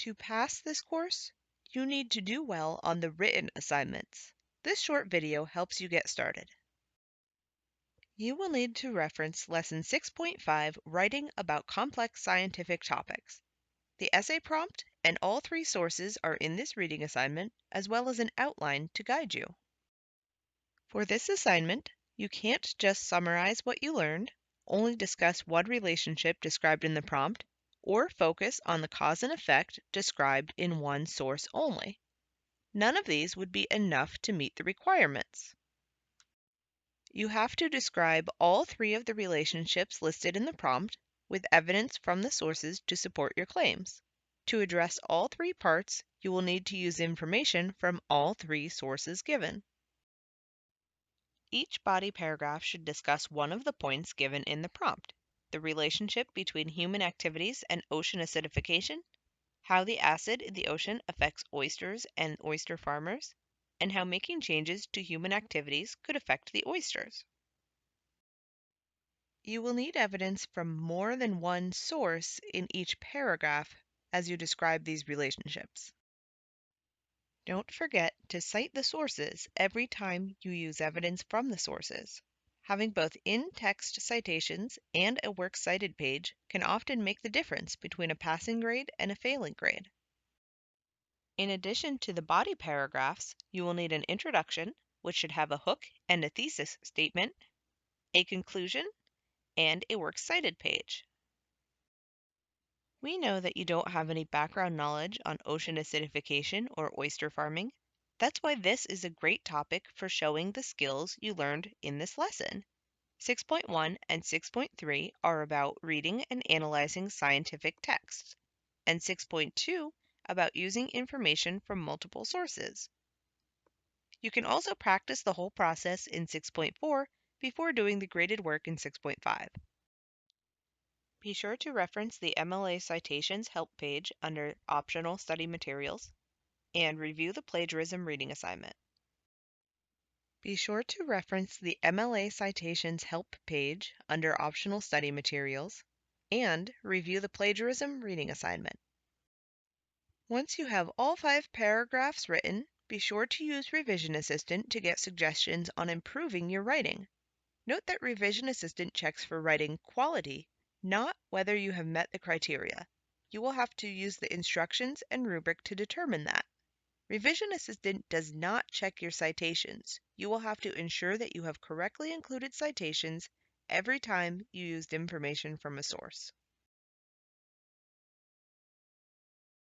To pass this course, you need to do well on the written assignments. This short video helps you get started. You will need to reference Lesson 6.5, Writing About Complex Scientific Topics. The essay prompt and all three sources are in this reading assignment, as well as an outline to guide you. For this assignment, you can't just summarize what you learned, only discuss one relationship described in the prompt, or focus on the cause and effect described in one source only. None of these would be enough to meet the requirements. You have to describe all three of the relationships listed in the prompt with evidence from the sources to support your claims. To address all three parts, you will need to use information from all three sources given. Each body paragraph should discuss one of the points given in the prompt: the relationship between human activities and ocean acidification, how the acid in the ocean affects oysters and oyster farmers, and how making changes to human activities could affect the oysters. You will need evidence from more than one source in each paragraph as you describe these relationships. Don't forget to cite the sources every time you use evidence from the sources. Having both in-text citations and a works cited page can often make the difference between a passing grade and a failing grade. In addition to the body paragraphs, you will need an introduction, which should have a hook and a thesis statement, a conclusion, and a works cited page. We know that you don't have any background knowledge on ocean acidification or oyster farming. That's why this is a great topic for showing the skills you learned in this lesson. 6.1 and 6.3 are about reading and analyzing scientific texts, and 6.2 about using information from multiple sources. You can also practice the whole process in 6.4 before doing the graded work in 6.5. Be sure to reference the MLA Citations Help page under Optional Study Materials and review the plagiarism reading assignment. Be sure to reference the MLA Citations Help page under Optional Study Materials and review the plagiarism reading assignment. Once you have all 5 paragraphs written, be sure to use Revision Assistant to get suggestions on improving your writing. Note that Revision Assistant checks for writing quality, not whether you have met the criteria. You will have to use the instructions and rubric to determine that. Revision Assistant does not check your citations. You will have to ensure that you have correctly included citations every time you used information from a source.